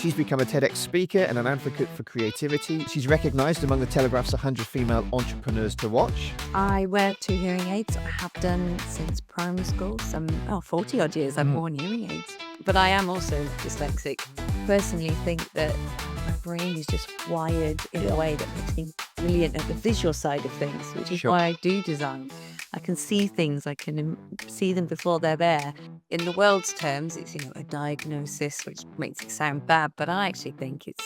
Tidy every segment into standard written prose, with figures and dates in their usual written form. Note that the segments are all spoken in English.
She's become a TEDx speaker and an advocate for creativity. She's recognized among the Telegraph's 100 female entrepreneurs to watch. I wear 2 hearing aids. I have done since primary school, 40 odd years I've worn hearing aids. But I am also dyslexic. Personally think that my brain is just wired in a way that makes me brilliant at the visual side of things, which is why I do design. I can see things, I can see them before they're there. In the world's terms, it's a diagnosis, which makes it sound bad, but I actually think it's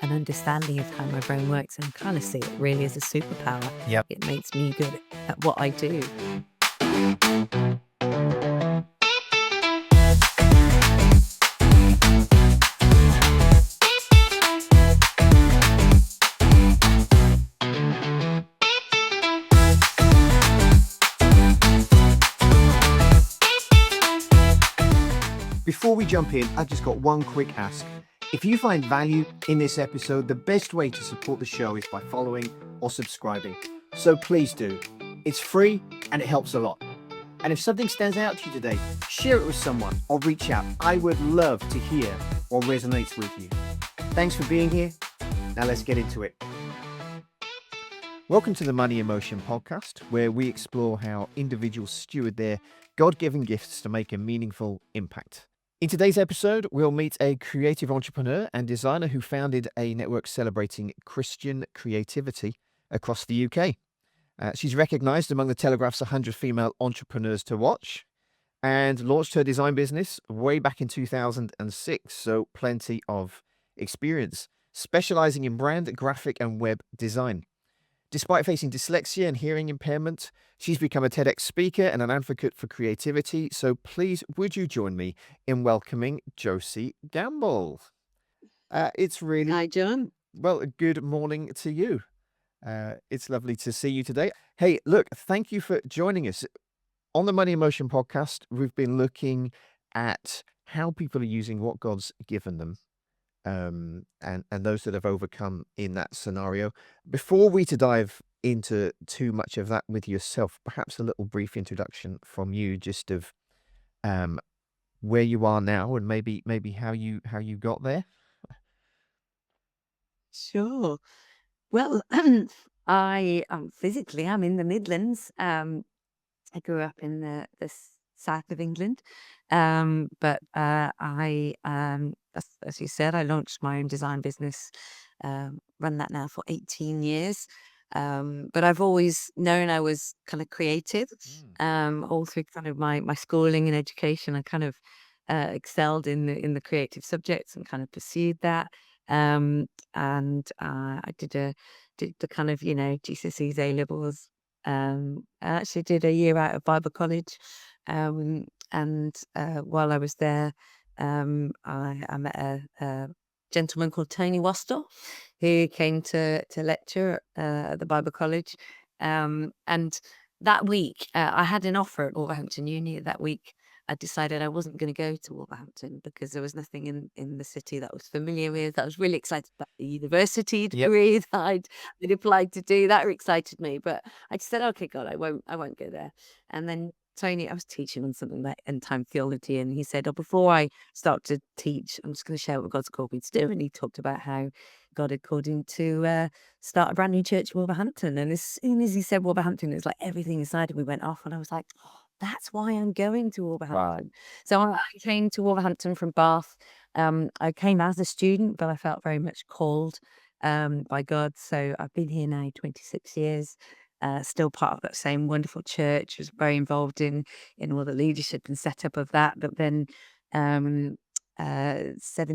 an understanding of how my brain works, and I kind of see it really as a superpower. Yep. It makes me good at what I do. Before we jump in, I've just got one quick ask. If you find value in this episode, the best way to support the show is by following or subscribing. So please do. It's free and it helps a lot. And if something stands out to you today, share it with someone or reach out. I would love to hear what resonates with you. Thanks for being here. Now let's get into it. Welcome to the Money in Motion podcast, where we explore how individuals steward their God-given gifts to make a meaningful impact. In today's episode, we'll meet a creative entrepreneur and designer who founded a network celebrating Christian creativity across the UK. She's recognized among the Telegraph's 100 female entrepreneurs to watch and launched her design business way back in 2006, so plenty of experience, specializing in brand, graphic, and web design. Despite facing dyslexia and hearing impairment, she's become a TEDx speaker and an advocate for creativity. So please, would you join me in welcoming Josie Gamble? It's really... Hi, John. Well, good morning to you. It's lovely to see you today. Hey, look, thank you for joining us. On the Money in Motion podcast, we've been looking at how people are using what God's given them. And those that have overcome in that scenario. Before we dive into too much of that with yourself, perhaps a little brief introduction from you, just of where you are now and maybe how you got there. Sure. Well, I physically I'm in the Midlands. I grew up in the south of England, but I as you said, I launched my own design business. Run that now for 18 years. But I've always known I was kind of creative. All through kind of my schooling and education, I kind of excelled in the creative subjects and kind of pursued that. And I did the kind of GCSEs, A levels. I actually did a year out of Bible college, and while I was there, I met a gentleman called Tony Wastel, who came to lecture at the Bible college, and that week I had an offer at Wolverhampton Uni. That week I decided I wasn't going to go to Wolverhampton because there was nothing in the city that I was familiar with. I was really excited about the university degree that I'd applied to do. That excited me, but I just said, okay, God, I won't go there. And then Tony, I was teaching on something like end time theology, and he said, oh, before I start to teach, I'm just going to share what God's called me to do. And he talked about how God had called him to start a brand new church in Wolverhampton. And as soon as he said Wolverhampton, it was like everything inside of me went off, and I was like, oh, that's why I'm going to Wolverhampton. Wow. So I came to Wolverhampton from Bath. I came as a student, but I felt very much called by God. So I've been here now 26 years. Still part of that same wonderful church. Was very involved in all the leadership and setup of that. But then 7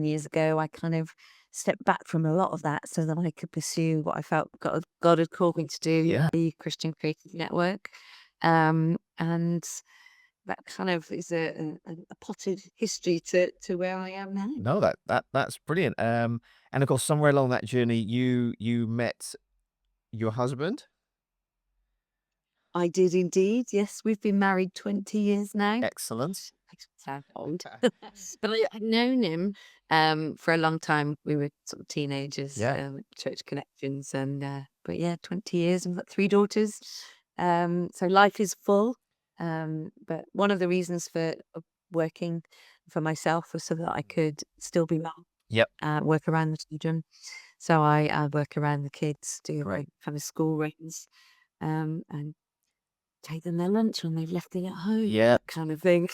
years ago, I kind of stepped back from a lot of that so that I could pursue what I felt God had called me to do, the Christian Creative Network. And that kind of is a potted history to where I am now. No, that's brilliant. And of course, somewhere along that journey, you met your husband. I did indeed. Yes, we've been married 20 years now. Excellent. Sound old. But I've known him for a long time. We were sort of teenagers, church connections, and but 20 years. I've got 3 daughters. So life is full. But one of the reasons for working for myself was so that I could still be mum Yep. work around the children. So I work around the kids, do Great. kind of school runs, and take them their lunch when they've left it at home, Yeah. that kind of thing.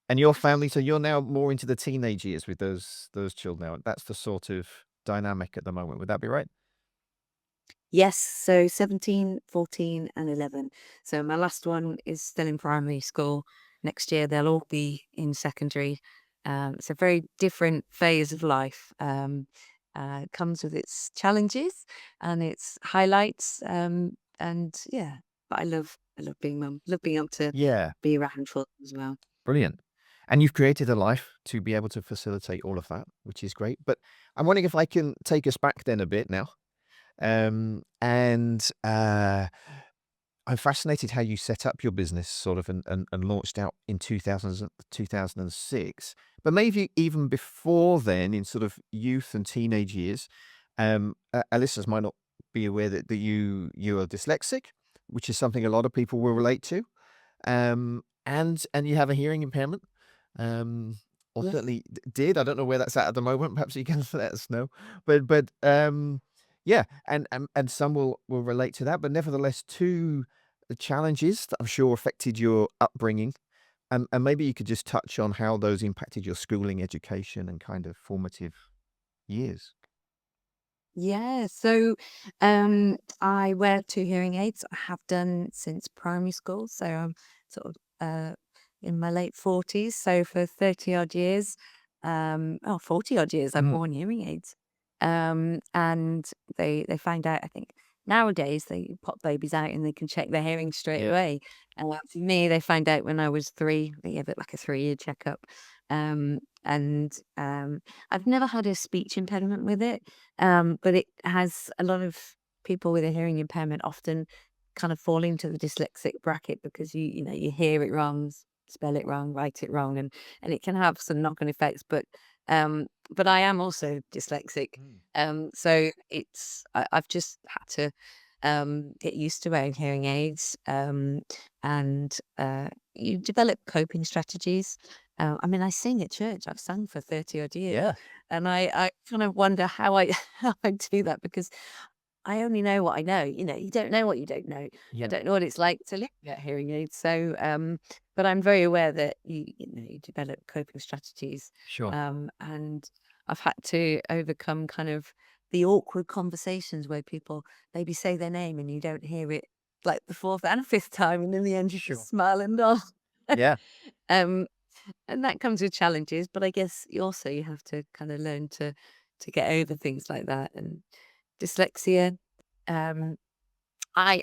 And your family, so you're now more into the teenage years with those children now. That's the sort of dynamic at the moment. Would that be right? Yes, so 17, 14, and 11. So my last one is still in primary school. Next year, they'll all be in secondary. It's a very different phase of life. It comes with its challenges and its highlights. And yeah, but I love being mum. Love being able to Yeah. be around for them as well. Brilliant. And you've created a life to be able to facilitate all of that, which is great. But I'm wondering if I can take us back then a bit now. And I'm fascinated how you set up your business sort of and launched out in 2006. But maybe even before then, in sort of youth and teenage years, our listeners might not be aware that you are dyslexic, which is something a lot of people will relate to. And you have a hearing impairment, or Yes. certainly did. I don't know where that's at the moment. Perhaps you can let us know. But yeah, and some will relate to that. But nevertheless, two challenges that I'm sure affected your upbringing, and maybe you could just touch on how those impacted your schooling, education, and kind of formative years. Yeah, so I wear two hearing aids. I have done since primary school, so I'm sort of in my late 40s. So for 30 odd years, 40 odd years, I've Mm, worn hearing aids. And they find out, I think nowadays they pop babies out and they can check their hearing straight yeah, away. And for me, they found out when I was 3. They gave it like a 3-year checkup. And I've never had a speech impediment with it. But it has a lot of people with a hearing impairment often kind of fall into the dyslexic bracket because you know, you hear it wrong, spell it wrong, write it wrong, and it can have some knock-on effects. But I am also dyslexic. mm, So I've just had to get used to wearing hearing aids. And you develop coping strategies. I mean, I sing at church. I've sung for 30 odd years. yeah, And I kind of wonder how I how I do that because I only know what I know. You know, you don't know what you don't know. I yeah, don't know what it's like to live without hearing aids. So, but I'm very aware that you develop coping strategies, sure, and I've had to overcome kind of the awkward conversations where people maybe say their name and you don't hear it like the fourth and fifth time, and in the end you sure, just smile and nod. yeah, um, and that comes with challenges, but I guess you have to kind of learn to get over things like that. And dyslexia, um, I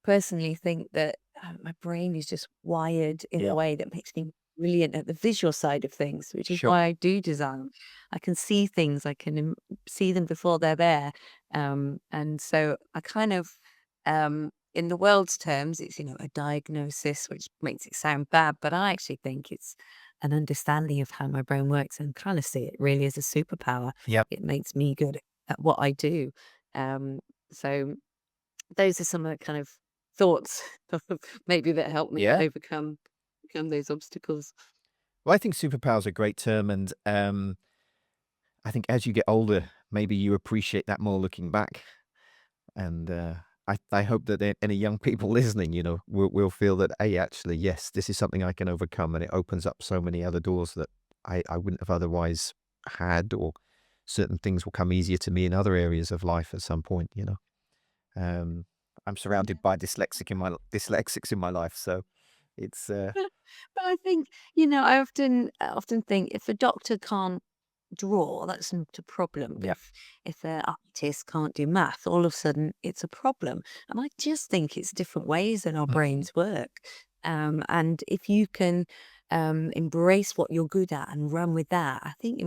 personally think that my brain is just wired in a yeah, way that makes me brilliant at the visual side of things, which is sure, why I do design. I can see things, I can see them before they're there, and so I kind of, in the world's terms, it's a diagnosis, which makes it sound bad, but I actually think it's an understanding of how my brain works, and kind of see it really as a superpower. yeah, It makes me good at what I do. Um, so those are some of the kind of thoughts maybe that help me yeah. overcome those obstacles. Well, I think superpower's a great term, and I think as you get older, maybe you appreciate that more looking back. And I hope that any young people listening, will feel that, hey, actually, yes, this is something I can overcome, and it opens up so many other doors that I wouldn't have otherwise had, or certain things will come easier to me in other areas of life at some point. I'm Yeah. surrounded by dyslexics in my life, so it's But I think, I often think if a doctor can't draw, that's not a problem. But yeah. if an artist can't do math, all of a sudden it's a problem. And I just think it's different ways that our Mhm. brains work. And if you can embrace what you're good at and run with that, I think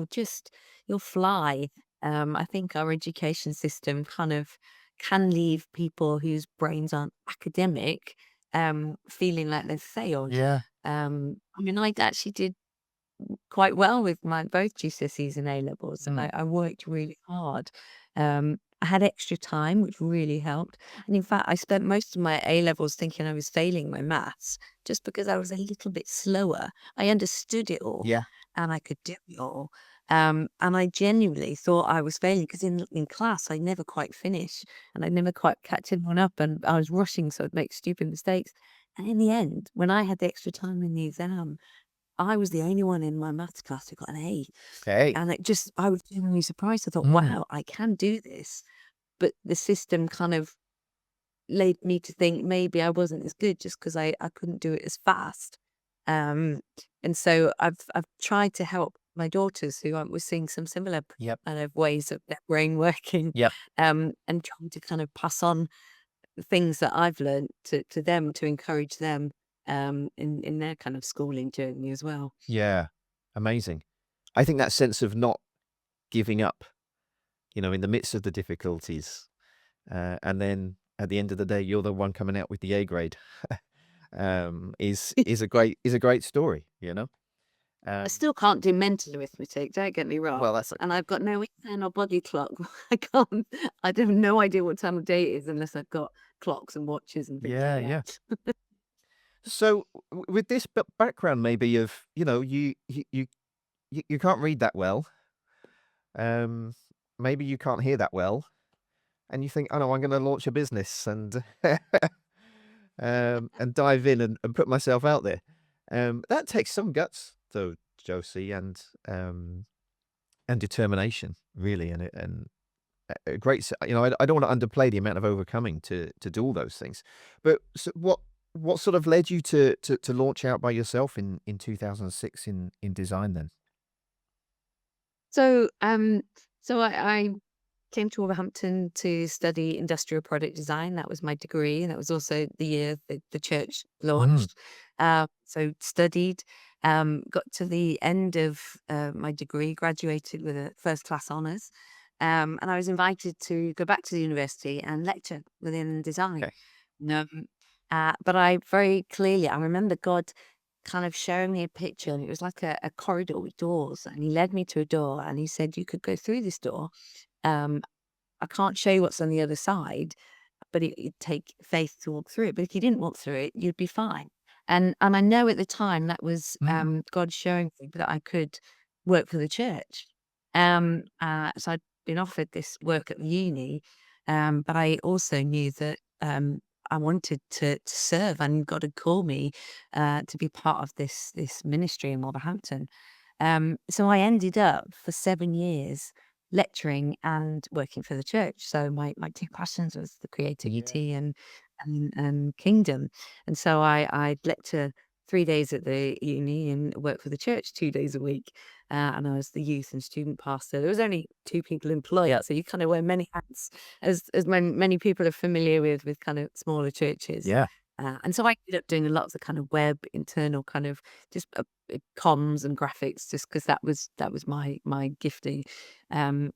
you'll fly. I think our education system kind of can leave people whose brains aren't academic feeling like they've failed. Yeah. I mean, I actually did quite well with my both GCSEs and A levels. Mm. I worked really hard. I had extra time, which really helped. And in fact, I spent most of my A levels thinking I was failing my maths just because I was a little bit slower. I understood it all, Yeah. and I could do it all. And I genuinely thought I was failing because in class I never quite finish and I never quite catch everyone up, and I was rushing, so I'd make stupid mistakes. And in the end, when I had the extra time in the exam, I was the only one in my maths class who got an A. Okay. And I was genuinely surprised. I thought, Mm. wow, I can do this. But the system kind of led me to think maybe I wasn't as good just because I couldn't do it as fast. Um, and so I've tried to help my daughters who were seeing some similar Yep. kind of ways of their brain working, Yep. and trying to kind of pass on the things that I've learned to them to encourage them in their kind of schooling journey as well. Yeah. Amazing. I think that sense of not giving up, in the midst of the difficulties, and then at the end of the day, you're the one coming out with the A grade, is a great story, I Um, still can't do mental arithmetic, don't get me wrong. well, that's And I've got no internal body clock. I can't, I have no idea what time of day it is unless I've got clocks and watches and things yeah, like yeah. that. So with this background, maybe of you can't read that well, um, maybe you can't hear that well, and you think, oh no, I'm going to launch a business and and dive in and put myself out there. That takes some guts, though, Josie, and determination, really, and a great. I don't want to underplay the amount of overcoming to do all those things. But so what sort of led you to launch out by yourself in 2006 in design then? So, I came to Wolverhampton to study industrial product design. That was my degree, and that was also the year that the church Mm, launched. So studied, got to the end of my degree, graduated with a first class honours, and I was invited to go back to the university and lecture within design. okay. Um, but I very clearly, I remember God kind of showing me a picture, and it was like a corridor with doors, and he led me to a door and he said, you could go through this door. Um, I can't show you what's on the other side, but it'd take faith to walk through it. But if you didn't walk through it, you'd be fine. And I know at the time that was Mm, God showing me that I could work for the church. So I'd been offered this work at the uni, but I also knew that I wanted to serve, and God had called me to be part of this ministry in Wolverhampton. So I ended up for 7 years lecturing and working for the church. So my two passions was the yeah. creativity and kingdom. And so I'd lecture 3 days at the uni and work for the church 2 days a week. And I was the youth and student pastor. There was only two people employed, so you kind of wear many hats, as many people are familiar with kind of smaller churches. Yeah. And so I ended up doing a lot of the kind of web internal kind of just comms and graphics, just because that was my gifting, and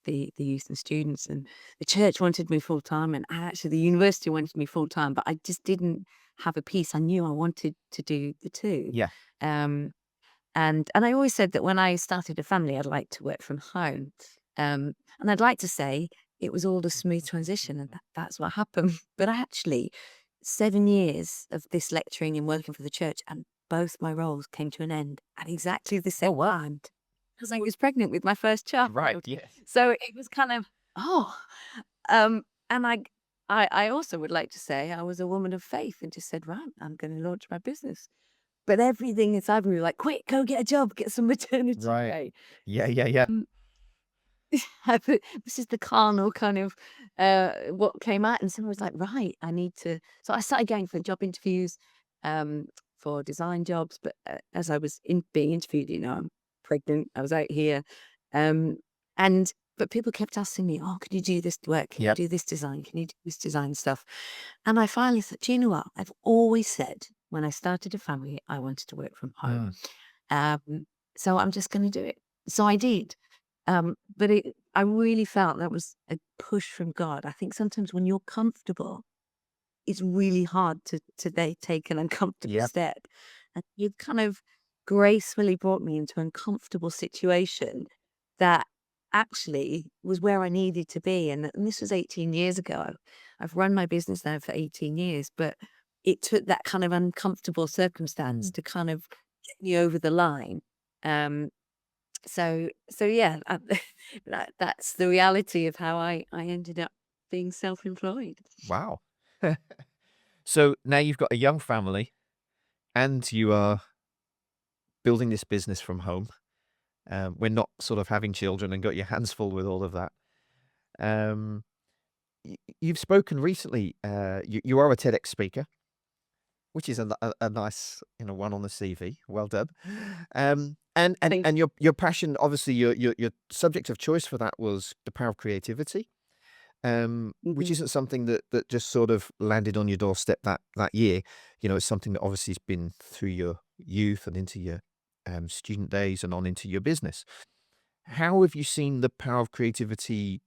the youth and students, and the church wanted me full time, and actually the university wanted me full time, but I just didn't have a piece. I knew I wanted to do the two. Yeah. Um, and I always said that when I started a family, I'd like to work from home. And I'd like to say it was all a smooth transition, and that's what happened. But actually, 7 years of this lecturing and working for the church, and both my roles came to an end at exactly the Oh, same wow. time because I was pregnant with my first child. Right. Yeah. So it was kind of, oh, and I also would like to say I was a woman of faith and just said, right, I'm going to launch my business. But everything inside me was like, quick, go get a job, get some maternity Right. pay. Yeah. Yeah. Yeah. Um, this is the carnal kind of what came out, and someone was like, right, I need to. So I started going for job interviews, um, for design jobs. But as I was being interviewed, I'm pregnant. I was out here, um, and but people kept asking me, oh, can you do this work? Can you Yep. do this design? Can you do this design stuff? And I finally thought, do you know what? I've always said when I started a family, I wanted to work from home. Mm, Um, so I'm just going to do it. So I did. But I really felt that was a push from God. I think sometimes when you're comfortable, it's really hard to take an uncomfortable yep. step. And you kind of gracefully brought me into an uncomfortable situation that actually was where I needed to be. And this was 18 years ago. I've run my business now for 18 years, but it took that kind of uncomfortable circumstance Mm. to kind of get me over the line. Um, so yeah, that's the reality of how I ended up being self-employed. Wow. So now you've got a young family and you are building this business from home. We're not sort of having children and got your hands full with all of that. Um, you've spoken recently. You are a TEDx speaker, which is a nice, one on the CV. Well done. And and Thank and your passion, obviously, your subject of choice for that was the power of creativity. Which you. isn't something that just sort of landed on your doorstep that year. It's something that obviously has been through your youth and into your student days and on into your business. How have you seen the power of creativity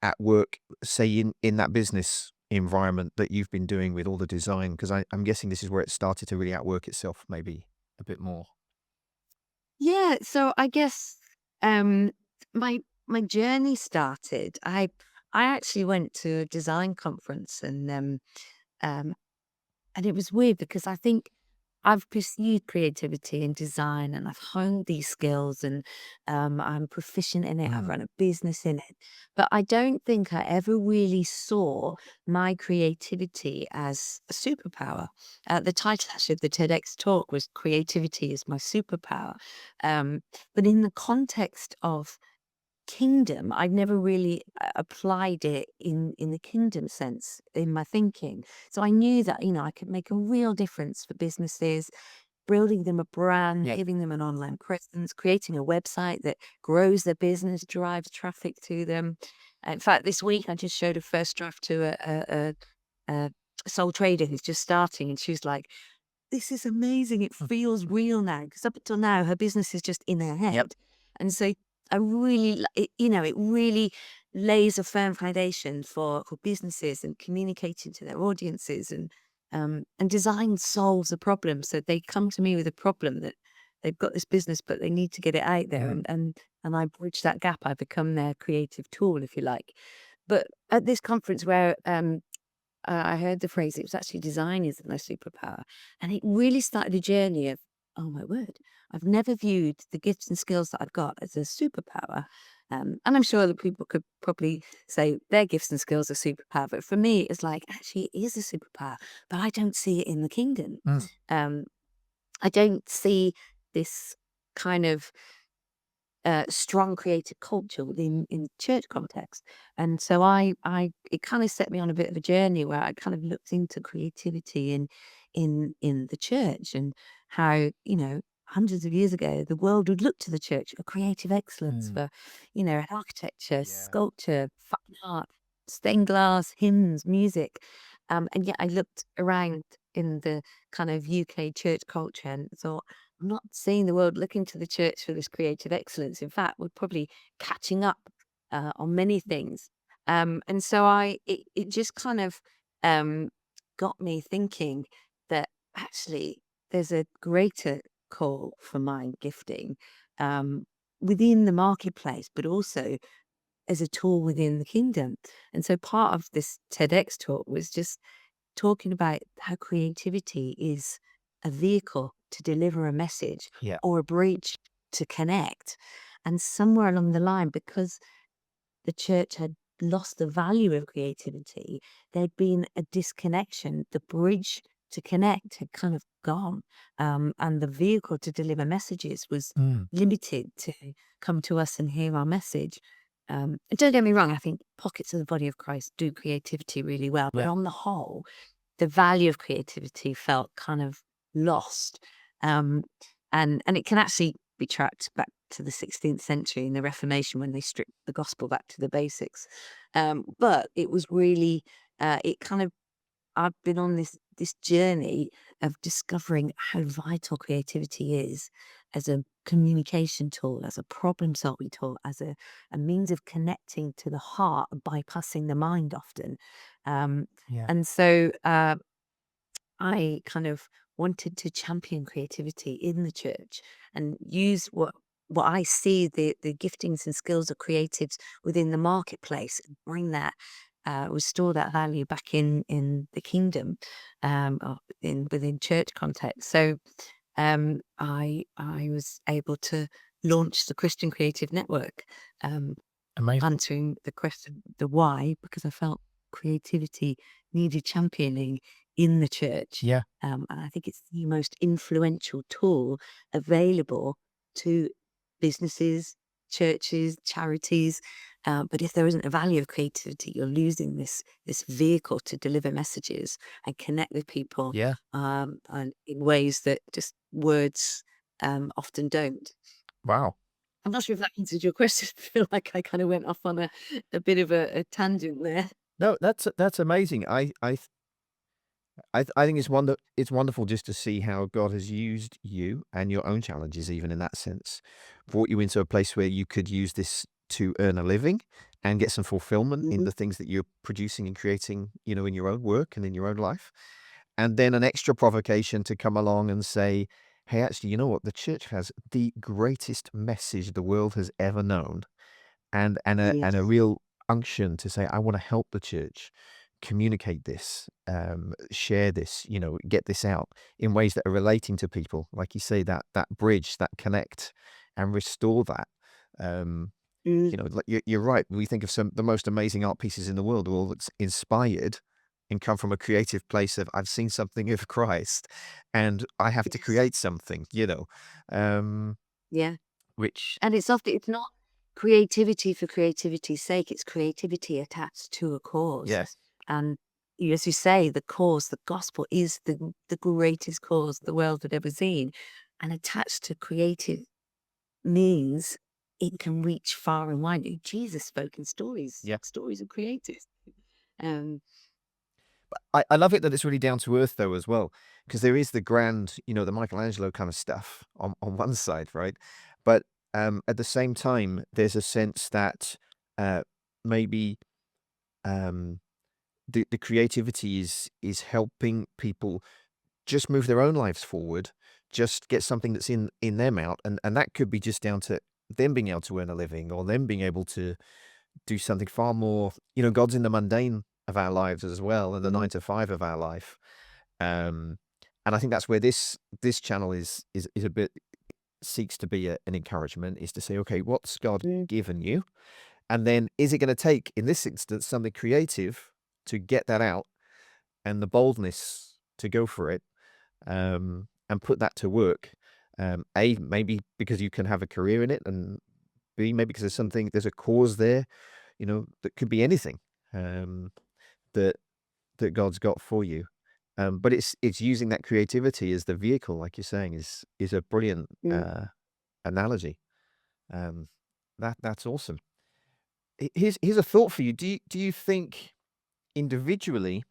at work, say in that business environment that you've been doing with all the design? Because I'm guessing this is where it started to really outwork itself, maybe a bit more. Yeah, so I guess um my journey started. I actually went to a design conference um and it was weird because I think I've pursued creativity and design and I've honed these skills and I'm proficient in it. I've Mm. run a business in it. But I don't think I ever really saw my creativity as a superpower. The title actually of the TEDx talk was Creativity is My Superpower. Um, but in the context of kingdom, I've never really applied it in the kingdom sense in my thinking. So I knew that, I could make a real difference for businesses, building them a brand, giving them an online presence, creating a website that grows their business, drives traffic to them. In fact, this week I just showed a first draft to a sole trader who's just starting, and she was like, "This is amazing. It feels real now." Because up until now, her business is just in her Yep. head. And so I really, it really lays a firm foundation for businesses and communicating to their audiences, and design solves a problem. So they come to me with a problem that they've got this business, but they need to get it out there. Mm. And I bridge that gap. I become their creative tool, if you like. But at this conference where I heard the phrase, it was actually design is my superpower. And it really started a journey of, oh my word, I've never viewed the gifts and skills that I've got as a superpower. And I'm sure other people could probably say their gifts and skills are superpower. But for me, it's like, actually, it is a superpower, but I don't see it in the kingdom. Mm. Um, I don't see this kind of strong creative culture within in church context. And so it kind of set me on a bit of a journey where I kind of looked into creativity in the church and how, hundreds of years ago, the world would look to the church for creative excellence Mm. for, architecture, Yeah. sculpture, fine art, stained glass, hymns, music. And yet I looked around in the kind of UK church culture and thought, I'm not seeing the world looking to the church for this creative excellence. In fact, we're probably catching up on many things. And so it just kind of um, got me thinking that actually there's a greater call for my gifting um, within the marketplace, but also as a tool within the kingdom. And so part of this TEDx talk was just talking about how creativity is a vehicle to deliver a message Yeah. or a bridge to connect. And somewhere along the line, because the church had lost the value of creativity, there'd been a disconnection. The bridge to connect had kind of gone. And the vehicle to deliver messages was Mm. limited to come to us and hear our message. And don't get me wrong, I think pockets of the body of Christ do creativity really well. But Yeah. on the whole, the value of creativity felt kind of lost. Um, and it can actually be tracked back to the 16th century in the Reformation when they stripped the gospel back to the basics. But it was really, it kind of, I've been on this journey of discovering how vital creativity is as a communication tool, as a problem solving tool, as a means of connecting to the heart, bypassing the mind often. Um, Yeah. and so I kind of wanted to champion creativity in the church and use what I see the giftings and skills of creatives within the marketplace and bring that restore that value back in the kingdom or in within church context. So I was able to launch the Christian Creative Network, um, Amazing. answering the question, the why, because I felt creativity needed championing in the church. Yeah. And I think it's the most influential tool available to businesses, churches, charities. But if there isn't a value of creativity, you're losing this vehicle to deliver messages and connect with people, Yeah. and in ways that just words often don't. Wow. I'm not sure if that answered your question. I feel like I kind of went off on a bit of a tangent there. No, that's amazing. I think it's wonderful just to see how God has used you and your own challenges, even in that sense, brought you into a place where you could use this to earn a living and get some fulfillment in Mhm. the things that you're producing and creating, in your own work and in your own life. And then an extra provocation to come along and say, hey, actually, you know what? The church has the greatest message the world has ever known, and a Yes. real unction to say, I want to help the church communicate this, share this, get this out in ways that are relating to people, like you say, that bridge, that connect, and restore that. Um, Mm, like you're right. We think of some the most amazing art pieces in the world are all that's inspired and come from a creative place of I've seen something of Christ, and I have to yes. create something. Um, Yeah. which And it's not creativity for creativity's sake, it's creativity attached to a cause. yes, And as you say, the cause, the gospel is the greatest cause the world had ever seen. And attached to creative means it can reach far and wide. Jesus spoke in stories, yeah. stories of creators. Um, I love it that it's really down to earth though as well, because there is the grand, the Michelangelo kind of stuff on one side, right? But at the same time, there's a sense that uh, maybe um, the creativity is helping people just move their own lives forward, just get something that's in them out, and that could be just down to them being able to earn a living or them being able to do something far more. God's in the mundane of our lives as well, and the mm, 9 to 5 of our life. Um, and I think that's where this channel is a bit seeks to be an encouragement, is to say, okay, what's God mm, given you? And then is it going to take, in this instance, something creative to get that out and the boldness to go for it, and put that to work? A, maybe because you can have a career in it, and B, maybe because there's a cause there, that could be anything, that God's got for you. But it's using that creativity as the vehicle, like you're saying, is a brilliant mm. analogy. Um, that's awesome. Here's a thought for you. Do you think individually,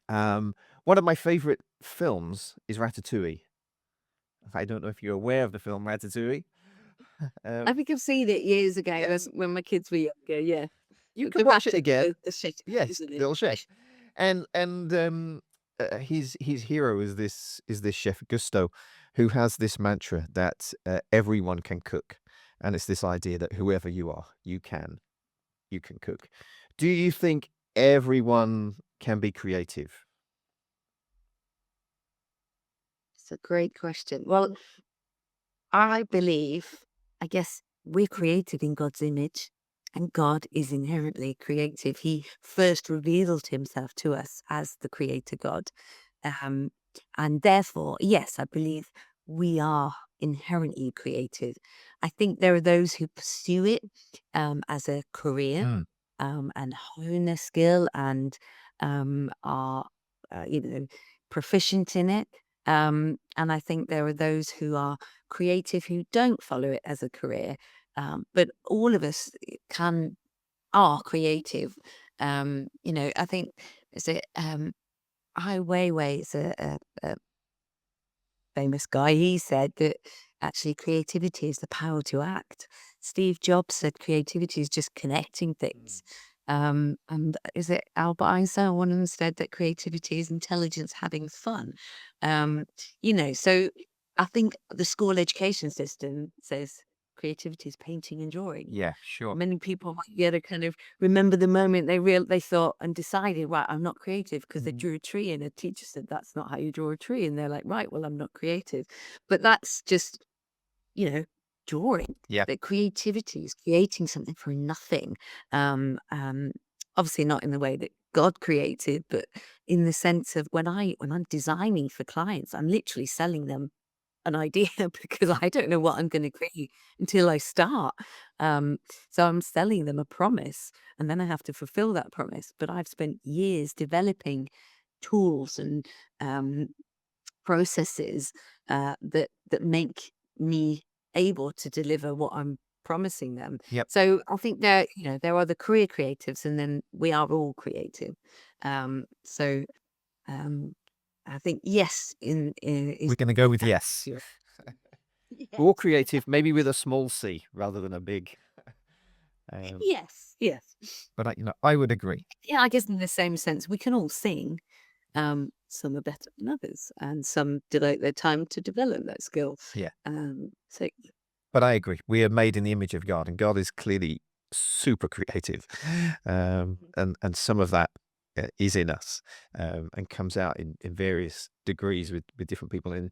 um, one of my favorite films is Ratatouille. I don't know if you're aware of the film Ratatouille. I Um, think I've seen it years ago yes, when my kids were younger. Yeah, you can the watch it rabbit, again. the shit, Yes, isn't it? little chef, and his hero is this chef Gusto, who has this mantra that everyone can cook, and it's this idea that whoever you are, you can cook. Do you think everyone can be creative? It's a great question. Well, I believe, I guess we're created in God's image, and God is inherently creative. He first revealed himself to us as the creator God. Um, and therefore, yes, I believe we are inherently creative. I think there are those who pursue it as a career, Mm. and hone their skill and are, proficient in it. And I think there are those who are creative who don't follow it as a career. But all of us are creative. I think is it Ai Weiwei is a famous guy. He said that actually creativity is the power to act. Steve Jobs said creativity is just connecting things. And is it Albert Einstein? One of them said that creativity is intelligence having fun. So I think the school education system says creativity is painting and drawing. Yeah, sure. Many people might be able to kind of remember the moment they thought and decided, right, I'm not creative because they Mhm. drew a tree and a teacher said that's not how you draw a tree, and they're like, right, well, I'm not creative. But that's just, drawing. Yeah. But creativity is creating something from nothing. Um, um, Obviously not in the way that God created, but in the sense of when I'm designing for clients, I'm literally selling them an idea because I don't know what I'm going to create until I start. Um, so I'm selling them a promise, and then I have to fulfill that promise. But I've spent years developing tools and um, processes that make me able to deliver what I'm promising them. Yep. So I think there are the career creatives, and then we are all creative. So um, I think yes, in is We're going to go with that's yes. your We're all yes. creative, maybe with a small c rather than a big. Um, Yes, yes. but I would agree. Yeah, I guess in the same sense, we can all sing. Some are better than others, and some devote their time to develop that skill. Yeah. So But I agree. We are made in the image of God, and God is clearly super creative. And some of that is in us, and comes out in various degrees with different people in.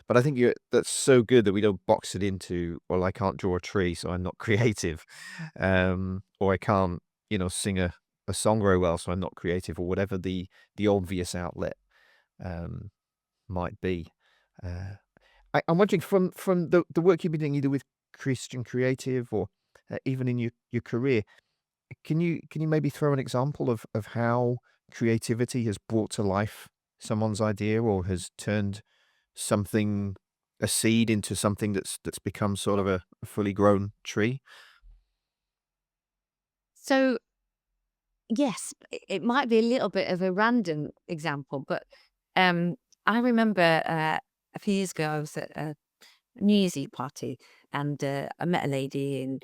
But I think that's so good that we don't box it into, well, I can't draw a tree, so I'm not creative. Or I can't, sing a song very well, so I'm not creative, or whatever the obvious outlet um, might be. Uh, I'm wondering from the work you've been doing, either with Christian Creative or even in your career, can you maybe throw an example of how creativity has brought to life someone's idea, or has turned something, a seed, into something that's become sort of a fully grown tree? so yes, it might be a little bit of a random example, but I remember a few years ago I was at a New Year's Eve party, and I met a lady, and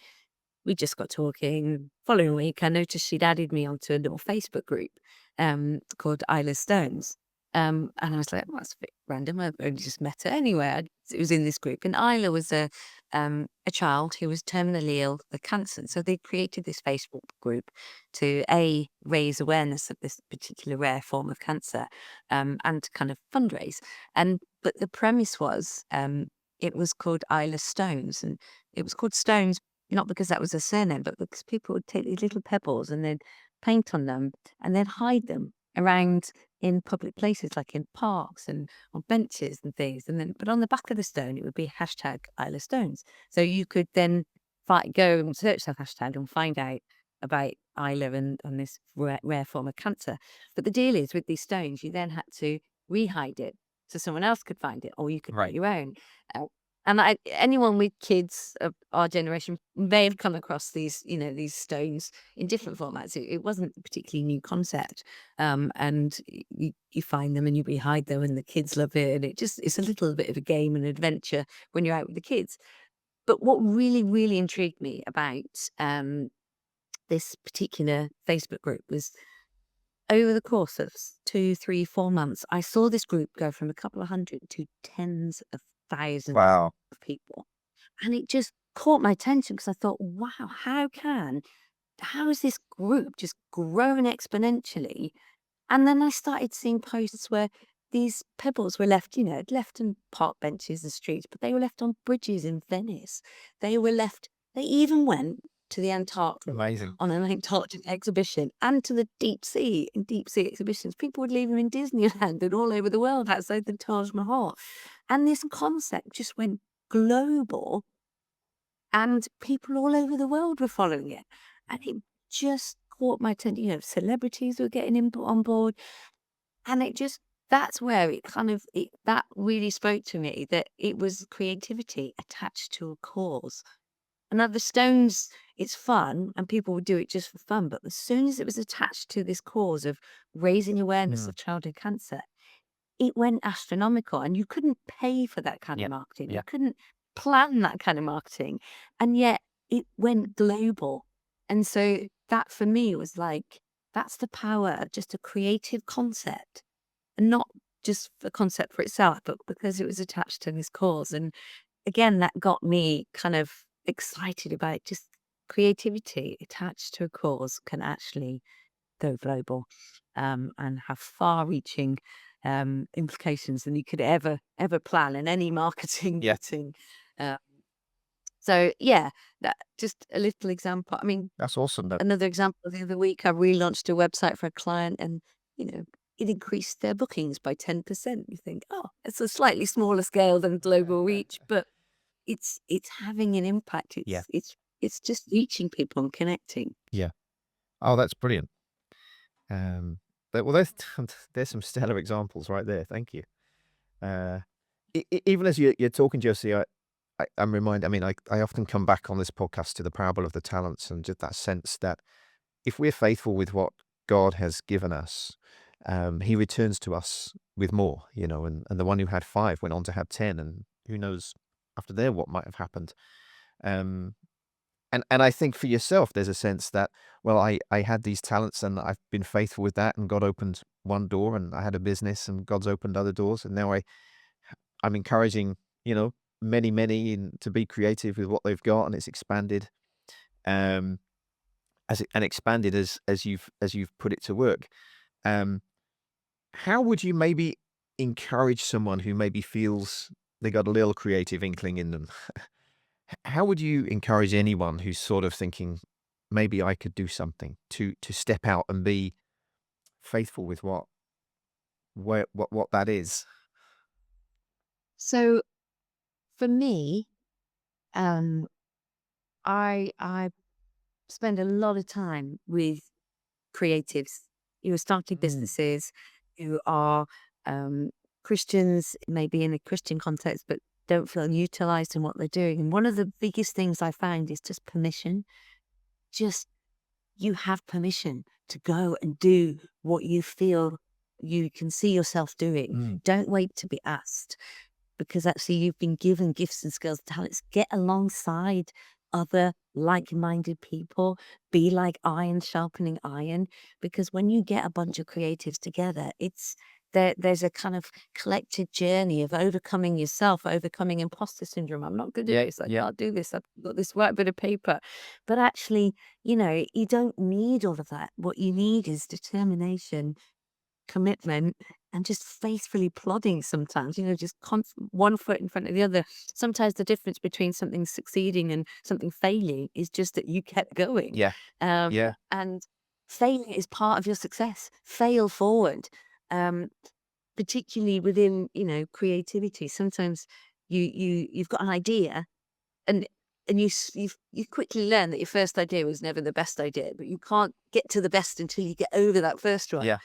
we just got talking. Following week, I noticed she'd added me onto a little Facebook group called Isla Stones. And I was like, well, that's a bit random. I've only just met her anyway. It was in this group. And Isla was a child who was terminally ill with cancer. So they created this Facebook group to raise awareness of this particular rare form of cancer, and to kind of fundraise. But the premise was it was called Isla Stones. And it was called Stones not because that was a surname, but because people would take these little pebbles and then paint on them and then hide them around in public places, like in parks and on benches and things. And then, but on the back of the stone, it would be hashtag Isla Stones. So you could then go and search that hashtag and find out about Isla and this rare form of cancer. But the deal is with these stones, you then had to rehide it so someone else could find it, or you could put Right. your own. And anyone with kids of our generation may have come across these stones in different formats. It wasn't a particularly new concept, and you find them and you hide them, and the kids love it, and it's a little bit of a game and adventure when you're out with the kids. But what really, really intrigued me about this particular Facebook group was over the course of 2, 3, 4 months, I saw this group go from a couple of hundred to tens of thousands Wow. of people. And it just caught my attention because I thought, wow, how is this group just growing exponentially? And then I started seeing posts where these pebbles were left, left on park benches and streets, but they were left on bridges in Venice. They even went to the Antarctic Amazing. on an Antarctic exhibition, and to the deep sea exhibitions. People would leave them in Disneyland and all over the world outside the Taj Mahal. And this concept just went global, and people all over the world were following it. And it just caught my attention. Celebrities were getting on board. And that's where that really spoke to me, that it was creativity attached to a cause. And the stones, it's fun and people would do it just for fun. But as soon as it was attached to this cause of raising awareness Mm. of childhood cancer, it went astronomical, and you couldn't pay for that kind of Yeah. marketing. Yeah. You couldn't plan that kind of marketing. And yet it went global. And so that for me was like, that's the power of just a creative concept, and not just a concept for itself, but because it was attached to this cause. And again, that got me kind of excited about just creativity attached to a cause can actually go global, and have far-reaching implications than you could ever plan in any marketing Yeah, meeting. Uh, so yeah, that just a little example. I mean, that's awesome. That another example, the other week, I relaunched a website for a client and, you know, it increased their bookings by 10%. You think, oh, it's a slightly smaller scale than global reach, but it's having an impact. yeah, It's just reaching people and connecting. yeah. Oh, that's brilliant. Well, there's there's some stellar examples right there. Thank you. Uh, Even as you're talking, Josie, I'm reminded. I mean, I often come back on this podcast to the parable of the talents and just that sense that if we're faithful with what God has given us, He returns to us with more. You know, and the one who had five went on to have 10, and who knows after there what might have happened. Um, and I think for yourself, there's a sense that, well, I had these talents and I've been faithful with that, and God opened one door, and I had a business, and God's opened other doors, and now I'm encouraging, you know, many to be creative with what they've got, and it's expanded, um, and expanded as you've put it to work. Um, how would you maybe encourage someone who maybe feels they got a little creative inkling in them? How would you encourage anyone who's sort of thinking, maybe I could do something to step out and be faithful with what that is? So for me, um, I spend a lot of time with creatives who are starting Mm, businesses, who are um, Christians, maybe in a Christian context, but don't feel utilized in what they're doing. And one of the biggest things I find is just permission. Just you have permission to go and do what you feel you can see yourself doing. mm, Don't wait to be asked because actually you've been given gifts and skills, talents. Get alongside other like-minded people. Be like iron sharpening iron. Because when you get a bunch of creatives together, there's a kind of collective journey of overcoming yourself, overcoming imposter syndrome. I'm not good at yeah, this. I yeah, can't do this. I've got this white bit of paper. But actually, you don't need all of that. What you need is determination, commitment, and just faithfully plodding sometimes, just one foot in front of the other. Sometimes the difference between something succeeding and something failing is just that you kept going. yeah, yeah, And failing is part of your success. Fail forward. Um, Particularly within, creativity. Sometimes you've got an idea and you quickly learn that your first idea was never the best idea, but you can't get to the best until you get over that first one. yeah,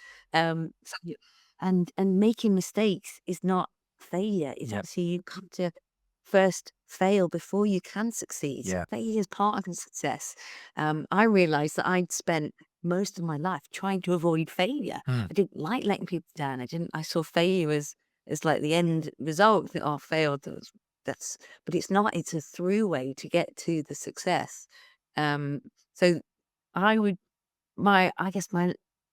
And making mistakes is not failure. It's yeah, actually you come to first fail before you can succeed. So yeah. failure is part of the success. I realized that I'd spent most of my life trying to avoid failure. Mm, I didn't like letting people down. I saw failure as like the end result that I failed. That's but it's not. It's a through way to get to the success. So I would I guess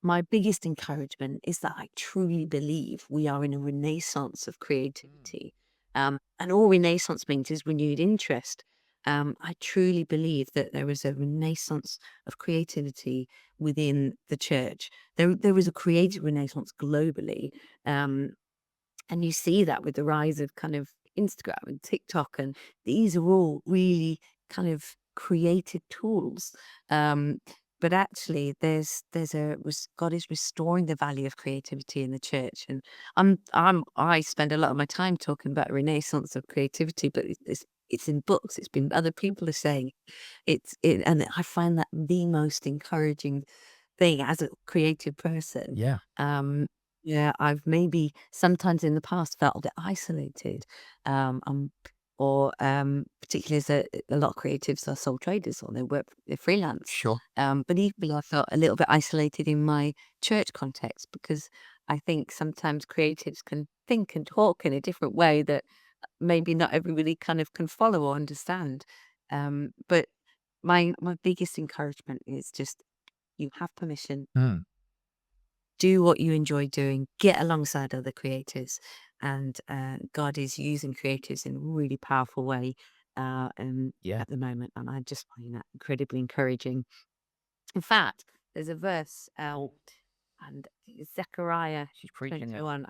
my biggest encouragement is that I truly believe we are in a renaissance of mm, creativity. And all renaissance means is renewed interest. I truly believe that there is a renaissance of creativity within the church. There is a creative renaissance globally. Um, and you see that with the rise of kind of Instagram and TikTok, and these are all really kind of creative tools. Um, but actually, God is restoring the value of creativity in the church, and I spend a lot of my time talking about a renaissance of creativity, but it's in books. It's been other people are saying and I find that the most encouraging thing as a creative person. yeah, Um, yeah, I've maybe sometimes in the past felt a bit isolated, or particularly as a lot of creatives are sole traders or they're freelance. sure. But equally, I felt a little bit isolated in my church context because I think sometimes creatives can think and talk in a different way that maybe not everybody kind of can follow or understand. But my biggest encouragement is just you have permission, Mm, do what you enjoy doing, get alongside other creators, and God is using creators in a really powerful way. Yeah. at the moment, and I just find that incredibly encouraging. In fact, there's a verse, and it's Zechariah She's preaching it. 21.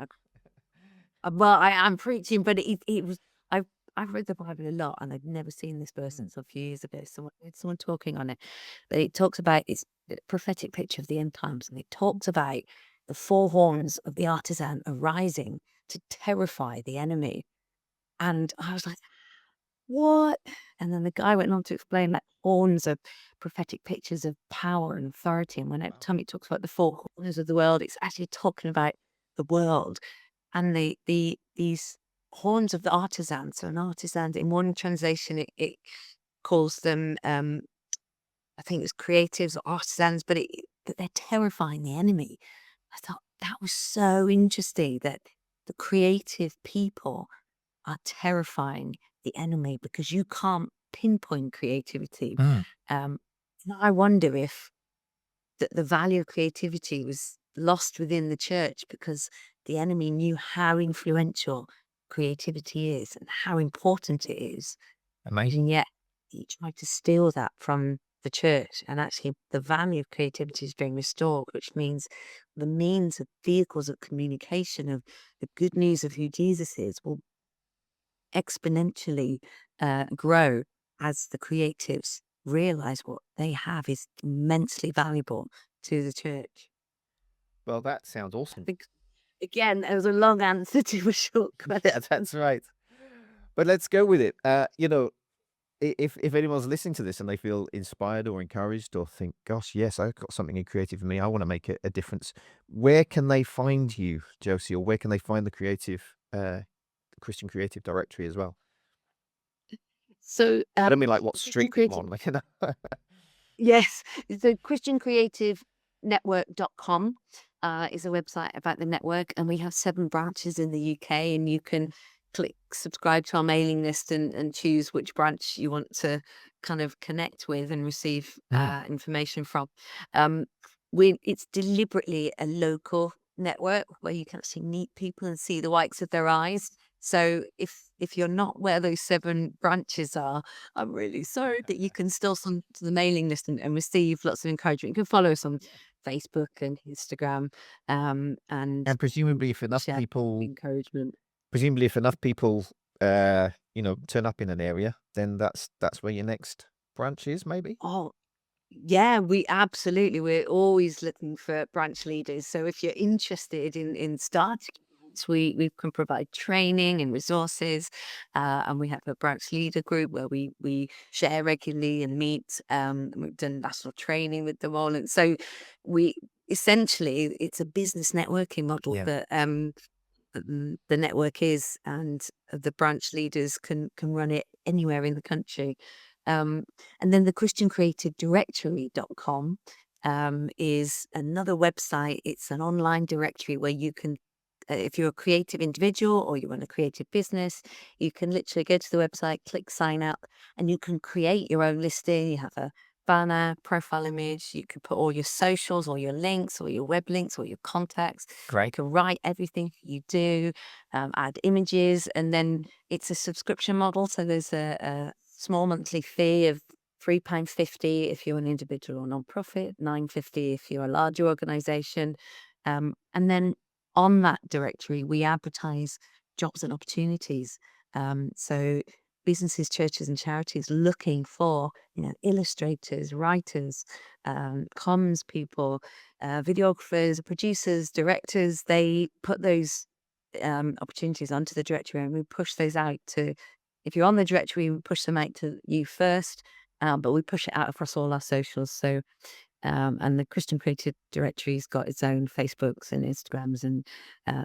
Well, I am preaching, but it was I've read the Bible a lot, and I'd never seen this verse Mm. until a few years ago. Someone talking on it, but it talks about it's a prophetic picture of the end times, and it talks about the four horns of the artisan arising to terrify the enemy. And I was like, what? And then the guy went on to explain that horns are prophetic pictures of power and authority. And when every Wow. time it talks about the four corners of the world, it's actually talking about the world and these horns of the artisans. So an artisan, in one translation, it calls them I think it was creatives or artisans, but that they're terrifying the enemy. I thought that was so interesting that the creative people are terrifying the enemy because you can't pinpoint creativity. Mm. Um, and I wonder if the value of creativity was lost within the church because the enemy knew how influential creativity is and how important it is. Amazing. And yet he tried to steal that from the church. And actually, the value of creativity is being restored, which means the means of vehicles of communication of the good news of who Jesus is will exponentially grow as the creatives realize what they have is immensely valuable to the church. Well, that sounds I awesome. think, again, it was a long answer to a short Yeah, question. that's right. But let's go with it. If anyone's listening to this and they feel inspired or encouraged or think, "Gosh, yes, I've got something creative in me. I want to make a difference." Where can they find you, Josie, or where can they find the Christian Creative Directory as well? So, I don't mean like what Christian street I'm Creative on, like, you know. Yes. So christiancreativenetwork.com is a website about the network, and we have 7 branches in the UK, and you can click subscribe to our mailing list and choose which branch you want to kind of connect with and receive Mm. information from. Um, it's deliberately a local network where you can actually meet people and see the whites of their eyes. So if you're not where those 7 branches are, I'm really sorry, but you can still sign to the mailing list and receive lots of encouragement. You can follow us on Facebook and Instagram, and And presumably, if enough share people, encouragement. presumably if enough people, turn up in an area, then that's where your next branch is, maybe. Oh, yeah, we're always looking for branch leaders. So if you're interested in starting, we can provide training and resources, and we have a branch leader group where we share regularly and meet. And we've done national training with them all, and so we essentially it's a business networking model Yeah. that the network is, and the branch leaders can run it anywhere in the country. Um, and then the christiancreativedirectory.com is another website. It's an online directory where you can, if you're a creative individual or you run a creative business, you can literally go to the website, click sign up, and you can create your own listing. You have a banner, profile image. You can put all your socials, or your links, or your web links, or your contacts. You Great. can write everything you do, add images, and then it's a subscription model. So there's a small monthly fee of £3.50 if you're an individual or non-profit, £9.50 if you're a larger organisation. And then on that directory, we advertise jobs and opportunities. So businesses, churches, and charities looking for illustrators, writers, comms people, videographers, producers, directors. They put those opportunities onto the directory, and we push those out to. If you're on the directory, we push them out to you first, but we push it out across all our socials. So and the Christian Creative Directory's got its own Facebooks and Instagrams and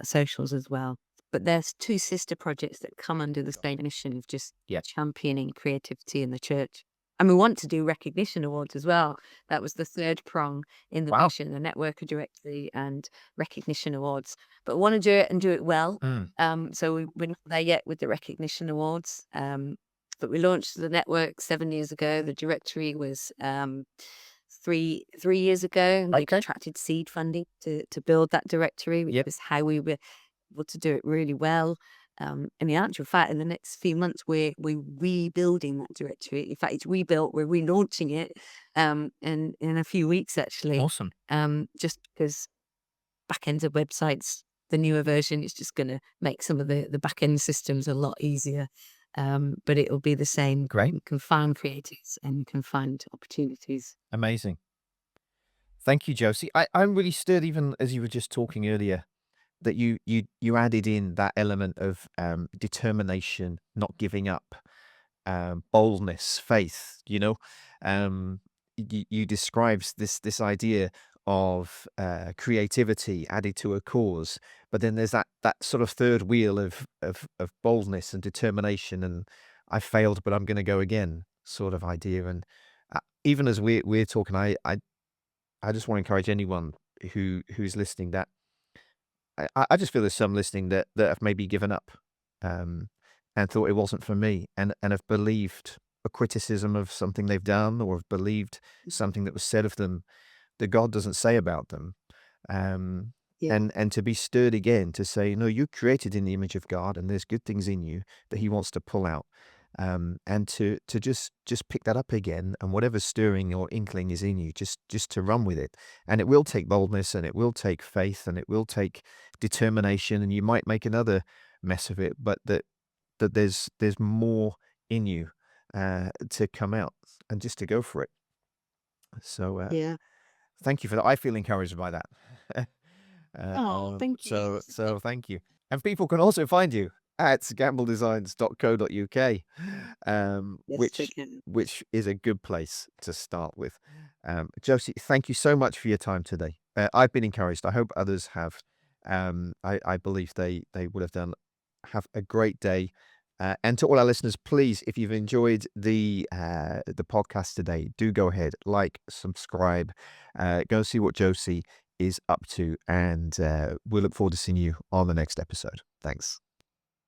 socials as well. But there's 2 sister projects that come under the same mission of just Yeah. championing creativity in the church. And we want to do recognition awards as well. That was the third prong in the Wow. mission, the networker directory and recognition awards. But we want to do it and do it well. Mm. So we're not there yet with the recognition awards. But we launched the network 7 years ago. The directory was 3 years ago. We Okay. attracted seed funding to build that directory, which Yep. was how we were able to do it really well. In the actual fact, in the next few months, we're rebuilding that directory. In fact, it's rebuilt. We're relaunching it in a few weeks, actually. Awesome. Just because back end of websites, the newer version is just going to make some of the back end systems a lot easier. But it'll be the same. Great. You can find creators and you can find opportunities. Amazing. Thank you, Josie. I'm really stirred, even as you were just talking earlier, that you added in that element of determination, not giving up, boldness, faith. You describes this idea of creativity added to a cause, but then there's that sort of third wheel of boldness and determination, and I failed, but I'm going to go again, sort of idea. And even as we're talking, I just want to encourage anyone who's listening that I just feel there's some listening that have maybe given up, um, and thought it wasn't for me, and have believed a criticism of something they've done, or have believed something that was said of them that God doesn't say about them. Um, Yeah. and to be stirred again to say, no, you're created in the image of God, and there's good things in you that He wants to pull out, and to just pick that up again, and whatever stirring or inkling is in you, just to run with it. And it will take boldness, and it will take faith, and it will take determination, and you might make another mess of it, but that there's more in you to come out, and just to go for it. So Yeah. thank you for that. I feel encouraged by that. Oh, thank you. So thank you. And people can also find you at gambledesigns.co.uk, Yes, they can. which is a good place to start with. Josie, thank you so much for your time today. I've been encouraged. I hope others have. I believe they would have done. Have a great day. And to all our listeners, please, if you've enjoyed the podcast today, do go ahead, like, subscribe, go see what Josie is up to, and we'll look forward to seeing you on the next episode. Thanks.